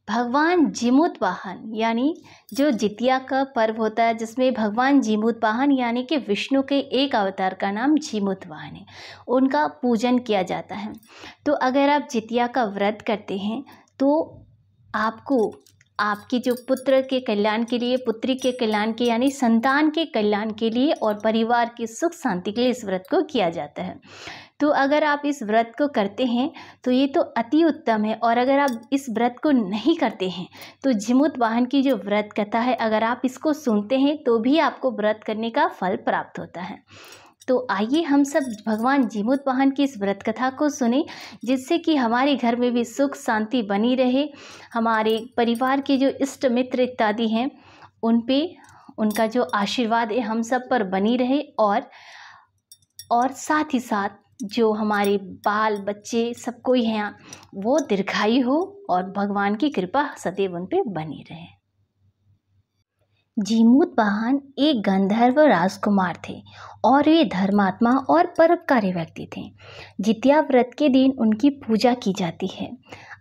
भगवान जीमूत वाहन यानी जो जितिया का पर्व होता है, जिसमें भगवान जीमूत वाहन यानी कि विष्णु के एक अवतार का नाम जीमूत वाहन है, उनका पूजन किया जाता है। तो अगर आप जितिया का व्रत करते हैं तो आपको आपके जो पुत्र के कल्याण के लिए, पुत्री के कल्याण के यानी संतान के कल्याण के लिए और परिवार की सुख शांति के लिए इस व्रत को किया जाता है। तो अगर आप इस व्रत को करते हैं तो ये तो अति उत्तम है, और अगर आप इस व्रत को नहीं करते हैं तो जीमूत वाहन की जो व्रत कथा है, अगर आप इसको सुनते हैं तो भी आपको व्रत करने का फल प्राप्त होता है। तो आइए हम सब भगवान जीमूत वाहन की इस व्रत कथा को सुने, जिससे कि हमारे घर में भी सुख शांति बनी रहे, हमारे परिवार के जो इष्ट मित्र इत्यादि हैं उन पे उनका जो आशीर्वाद है हम सब पर बनी रहे, और साथ ही साथ जो हमारे बाल बच्चे सब कोई हैं वो दीर्घायु हो और भगवान की कृपा सदैव उन पे बनी रहे। जीमूत वाहन एक गंधर्व राजकुमार थे और वे धर्मात्मा और परोपकारी व्यक्ति थे। जितिया व्रत के दिन उनकी पूजा की जाती है।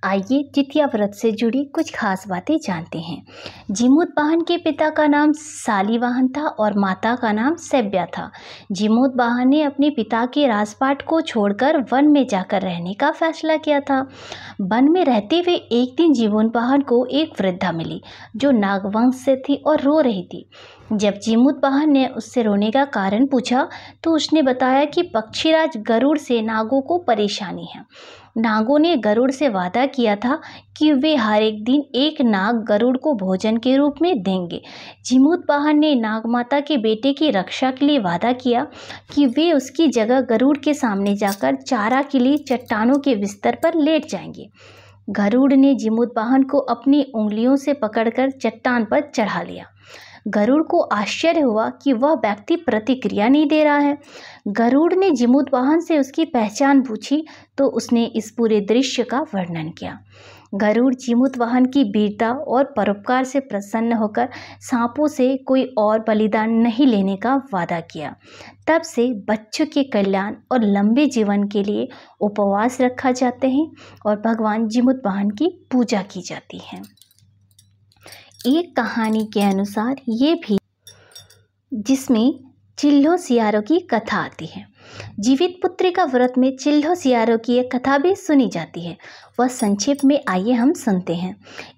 आइए जितिया व्रत से जुड़ी कुछ खास बातें जानते हैं। जीमूत वाहन के पिता का नाम शालिवाहन था और माता का नाम सैब्या था। जीमूत वाहन ने अपने पिता के राजपाट को छोड़कर वन में जाकर रहने का फैसला किया था। वन में रहते हुए एक दिन जीमूत वाहन को एक वृद्धा मिली जो नागवंश से थी और रो रही थी। जब जीमूत वाहन ने उससे रोने का कारण पूछा तो उसने बताया कि पक्षीराज गरुड़ से नागों को परेशानी है। नागों ने गरुड़ से वादा किया था कि वे हर एक दिन एक नाग गरुड़ को भोजन के रूप में देंगे। जीमूत वाहन ने नागमाता के बेटे की रक्षा के लिए वादा किया कि वे उसकी जगह गरुड़ के सामने जाकर चारा के लिए चट्टानों के बिस्तर पर लेट जाएंगे। गरुड़ ने जीमूत वाहन को अपनी उंगलियों से पकड़कर चट्टान पर चढ़ा लिया। गरुड़ को आश्चर्य हुआ कि वह व्यक्ति प्रतिक्रिया नहीं दे रहा है। गरुड़ ने जीमूत वाहन से उसकी पहचान पूछी तो उसने इस पूरे दृश्य का वर्णन किया। गरुड़ जीमूत वाहन की वीरता और परोपकार से प्रसन्न होकर सांपों से कोई और बलिदान नहीं लेने का वादा किया। तब से बच्चों के कल्याण और लंबे जीवन के लिए उपवास रखा जाते हैं और भगवान जीमूत वाहन की पूजा की जाती है। एक कहानी के अनुसार ये भी जिसमें चिल्हो सियारों की कथा आती है। जीवित पुत्री का व्रत में चिल्हो सियारों की एक कथा भी सुनी जाती है। वह संक्षेप में आइए हम सुनते हैं।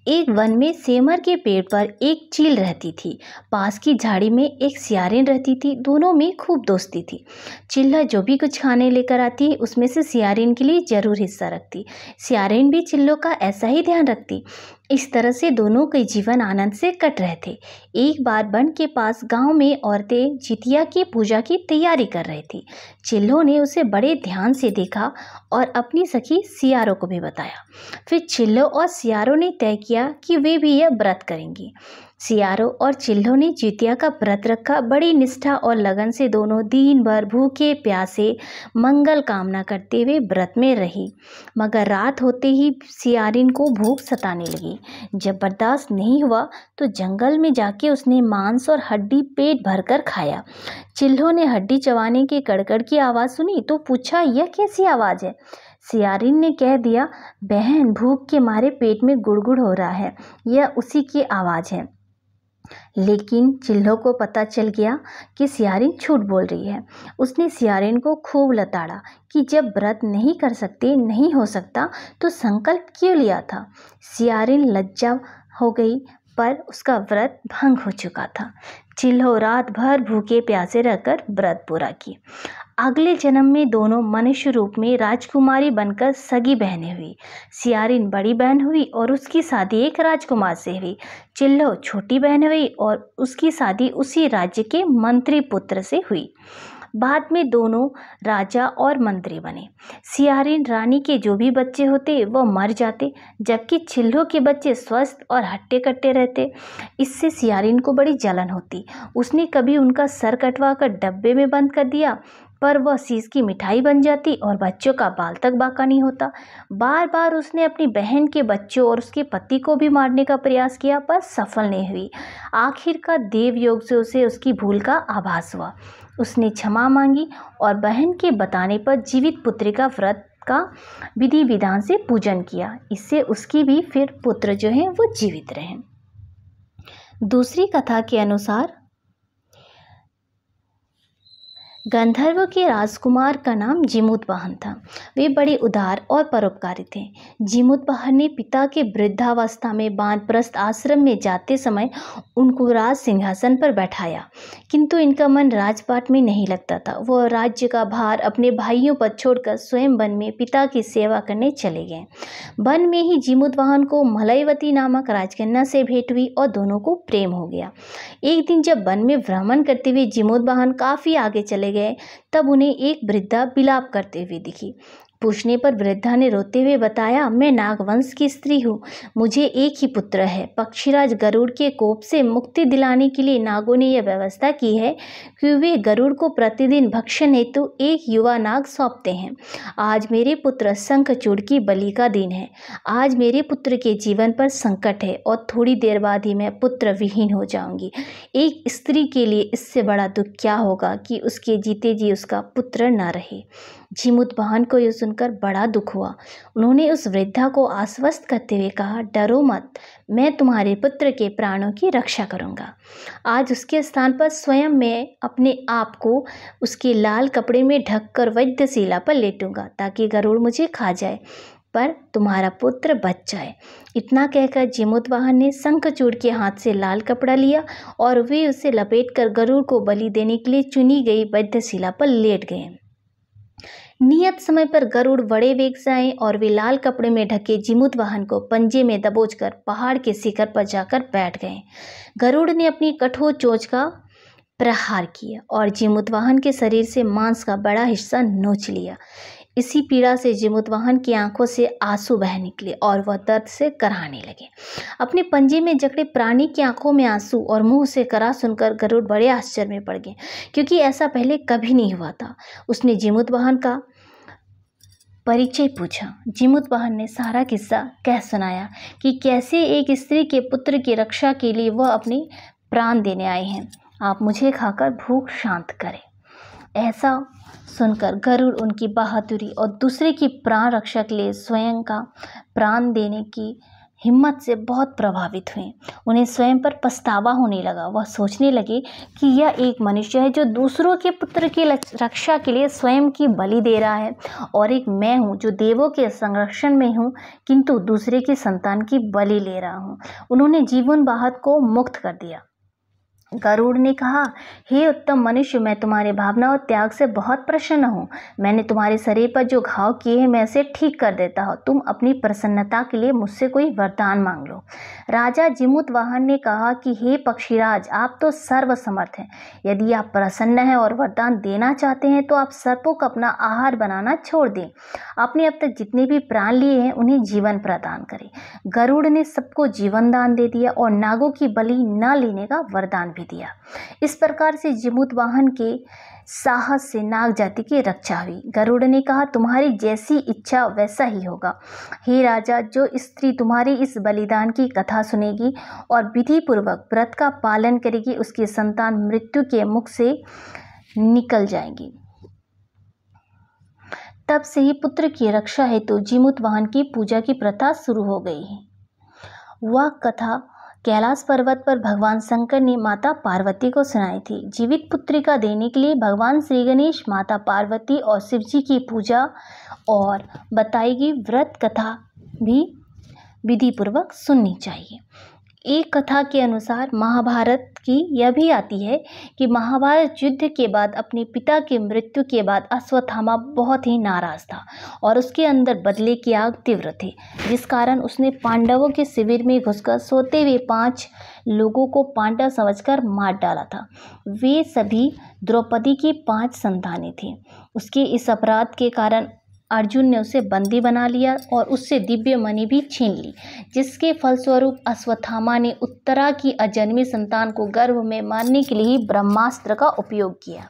एक वन में सेमर के पेड़ पर एक चील रहती थी। पास की झाड़ी में एक सियारिन रहती थी। दोनों में खूब दोस्ती थी। चिल्हा जो भी कुछ खाने लेकर आती उसमें से सियारिन के लिए जरूर हिस्सा रखती। सियारिन भी चिल्लों का ऐसा ही ध्यान रखती। इस तरह से दोनों के जीवन आनंद से कट रहे थे। एक बार वन के पास गांव में औरतें जितिया की पूजा की तैयारी कर रही थी। चिल्हो ने उसे बड़े ध्यान से देखा और अपनी सखी सियारों को भी बताया। फिर चिल्हो और सियारों ने तय किया कि वे भी यह व्रत करेंगी। सियारों और चिल्हो ने जितिया का व्रत रखा। बड़ी निष्ठा और लगन से दोनों दिन भर भूखे प्यासे मंगल कामना करते हुए व्रत में रही। मगर रात होते ही सियारिन को भूख सताने लगी। जब बर्दाश्त नहीं हुआ तो जंगल में जाके उसने मांस और हड्डी पेट भरकर खाया। चिल्हो ने हड्डी चबाने के कड़कड़ की आवाज़ सुनी तो पूछा, यह कैसी आवाज़ है? सियारिन ने कह दिया, बहन भूख के मारे पेट में गुड़गुड़ हो रहा है, यह उसी की आवाज़ है। लेकिन चिल्हो को पता चल गया कि सियारिन झूठ बोल रही है। उसने सियारिन को खूब लताड़ा कि जब व्रत नहीं कर सकते, नहीं हो सकता तो संकल्प क्यों लिया था। सियारिन लज्जा हो गई पर उसका व्रत भंग हो चुका था। चिल्हो रात भर भूखे प्यासे रहकर व्रत पूरा किए। अगले जन्म में दोनों मनुष्य रूप में राजकुमारी बनकर सगी बहनें हुई। सियारिन बड़ी बहन हुई और उसकी शादी एक राजकुमार से हुई। चिल्हो छोटी बहन हुई और उसकी शादी उसी राज्य के मंत्री पुत्र से हुई। बाद में दोनों राजा और मंत्री बने। सियारिन रानी के जो भी बच्चे होते वह मर जाते, जबकि चिल्हो के बच्चे स्वस्थ और हट्टे कट्टे रहते। इससे सियारिन को बड़ी जलन होती। उसने कभी उनका सर कटवा कर डब्बे में बंद कर दिया पर वह शीश की मिठाई बन जाती और बच्चों का बाल तक बाका नहीं होता। बार बार उसने अपनी बहन के बच्चों और उसके पति को भी मारने का प्रयास किया पर सफल नहीं हुई। आखिरकार देव योग से उसे उसकी भूल का आभास हुआ। उसने क्षमा मांगी और बहन के बताने पर जीवित पुत्री का व्रत का विधि विधान से पूजन किया। इससे उसकी भी फिर पुत्र जो हैं वो जीवित रहे। दूसरी कथा के अनुसार गंधर्व के राजकुमार का नाम जीमूतवाहन था। वे बड़े उदार और परोपकारी थे। जीमूतवाहन ने पिता के वृद्धावस्था में वानप्रस्थ आश्रम में जाते समय उनको राज सिंहासन पर बैठाया, किंतु इनका मन राजपाट में नहीं लगता था। वह राज्य का भार अपने भाइयों पर छोड़कर स्वयं वन में पिता की सेवा करने चले गए। वन में ही जीमूतवाहन को मलयवती नामक राजकन्या से भेंट हुई और दोनों को प्रेम हो गया। एक दिन जब वन में भ्रमण करते हुए जीमूतवाहन काफी आगे चले गए, तब उन्हें एक वृद्धा विलाप करते हुए दिखी। पूछने पर वृद्धा ने रोते हुए बताया, मैं नागवंश की स्त्री हूँ, मुझे एक ही पुत्र है। पक्षीराज गरुड़ के कोप से मुक्ति दिलाने के लिए नागों ने यह व्यवस्था की है कि वे गरुड़ को प्रतिदिन भक्षण हेतु एक युवा नाग सौंपते हैं। आज मेरे पुत्र शंखचूड़ की बलि का दिन है। आज मेरे पुत्र के जीवन पर संकट है और थोड़ी देर बाद ही मैं पुत्र विहीन हो जाऊंगी। एक स्त्री के लिए इससे बड़ा दुख क्या होगा कि उसके जीते जी उसका पुत्र न रहे। जीमूतवाहन को यह सुनकर बड़ा दुख हुआ। उन्होंने उस वृद्धा को आश्वस्त करते हुए कहा, डरो मत, मैं तुम्हारे पुत्र के प्राणों की रक्षा करूंगा। आज उसके स्थान पर स्वयं मैं अपने आप को उसके लाल कपड़े में ढककर वैद्यशिला पर लेटूंगा ताकि गरुड़ मुझे खा जाए, पर तुम्हारा पुत्र बच जाए। इतना कहकर जीमूतवाहन ने शंखचूड़ के हाथ से लाल कपड़ा लिया और वे उसे लपेटकर गरुड़ को बलि देने के लिए चुनी गई वैद्यशिला पर लेट गए। नियत समय पर गरुड़ बड़े वेग से आए और वे लाल कपड़े में ढके जीमूतवाहन को पंजे में दबोचकर पहाड़ के शिखर पर जाकर बैठ गए। गरुड़ ने अपनी कठोर चोंच का प्रहार किया और जीमूतवाहन के शरीर से मांस का बड़ा हिस्सा नोच लिया। इसी पीड़ा से जीमूतवाहन की आंखों से आंसू बह निकले और वह दर्द से कराहने लगे। अपने पंजे में जकड़े प्राणी की आंखों में आंसू और मुंह से करा सुनकर गरुड़ बड़े आश्चर्य में पड़ गए, क्योंकि ऐसा पहले कभी नहीं हुआ था। उसने जीमूतवाहन का परिचय पूछा। जीमूतवाहन ने सारा किस्सा कह सुनाया कि कैसे एक स्त्री के पुत्र की रक्षा के लिए वह अपने प्राण देने आए हैं। आप मुझे खाकर भूख शांत करें। ऐसा सुनकर गरुड़ उनकी बहादुरी और दूसरे की प्राण रक्षा के लिए स्वयं का प्राण देने की हिम्मत से बहुत प्रभावित हुए। उन्हें स्वयं पर पछतावा होने लगा। वह सोचने लगे कि यह एक मनुष्य है जो दूसरों के पुत्र की रक्षा के लिए स्वयं की बलि दे रहा है, और एक मैं हूँ जो देवों के संरक्षण में हूँ किंतु दूसरे की संतान की बलि ले रहा हूँ। उन्होंने जीवनवाहन को मुक्त कर दिया। गरुड़ ने कहा, हे उत्तम मनुष्य, मैं तुम्हारे भावना और त्याग से बहुत प्रसन्न हूँ। मैंने तुम्हारे शरीर पर जो घाव किए हैं मैं उसे ठीक कर देता हूँ। तुम अपनी प्रसन्नता के लिए मुझसे कोई वरदान मांग लो। राजा जीमूतवाहन ने कहा कि हे पक्षीराज, आप तो सर्वसमर्थ हैं। यदि आप प्रसन्न हैं और वरदान देना चाहते हैं तो आप सर्पों को अपना आहार बनाना छोड़ दें। आपने अब तक जितने भी प्राण लिए हैं उन्हें जीवन प्रदान करें। गरुड़ ने सबको जीवन दान दे दिया और नागों की बलि न लेने का वरदान भी दिया। इस प्रकार से जीमूतवाहन के साहस से नाग जाति की रक्षा हुई। गरुड़ ने कहा, तुम्हारी जैसी इच्छा वैसा ही होगा। हे राजा, जो स्त्री तुम्हारी इस बलिदान की कथा सुनेगी और विधि पूर्वक व्रत का पालन करेगी, उसकी संतान मृत्यु के मुख से निकल जाएगी। तब से ही पुत्र की रक्षा हेतु जीमूतवाहन की पूजा की प्रथा शुरू हो गई है। वह कथा कैलाश पर्वत पर भगवान शंकर ने माता पार्वती को सुनाई थी। जीवित पुत्रिका देने के लिए भगवान श्री गणेश, माता पार्वती और शिव जी की पूजा और बताई गई व्रत कथा भी विधि पूर्वक सुननी चाहिए। एक कथा के अनुसार महाभारत की यह भी आती है कि महाभारत युद्ध के बाद अपने पिता की मृत्यु के बाद अश्वत्थामा बहुत ही नाराज था और उसके अंदर बदले की आग तीव्र थी, जिस कारण उसने पांडवों के शिविर में घुसकर सोते हुए 5 लोगों को पांडव समझकर मार डाला था। वे सभी द्रौपदी की 5 संतानें थीं। उसके इस अपराध के कारण अर्जुन ने उसे बंदी बना लिया और उससे दिव्य मणि भी छीन ली, जिसके फलस्वरूप अश्वत्थामा ने उत्तरा की अजन्मी संतान को गर्भ में मारने के लिए ब्रह्मास्त्र का उपयोग किया।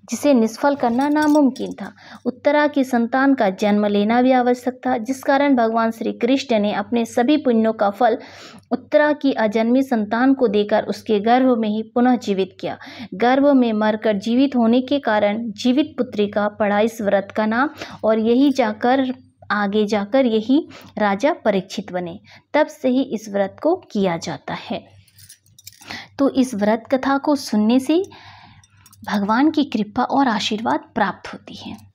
जिसे निष्फल करना नामुमकिन था। उत्तरा की संतान का जन्म लेना भी आवश्यक था, जिस कारण भगवान श्री कृष्ण ने अपने सभी पुण्यों का फल उत्तरा की अजन्मी संतान को देकर उसके गर्भ में ही पुनः जीवित किया। गर्भ में मरकर जीवित होने के कारण जीवित पुत्रिका पड़ा इस व्रत का नाम, और आगे जाकर यही राजा परीक्षित बने। तब से ही इस व्रत को किया जाता है। तो इस व्रत कथा को सुनने से भगवान की कृपा और आशीर्वाद प्राप्त होती है।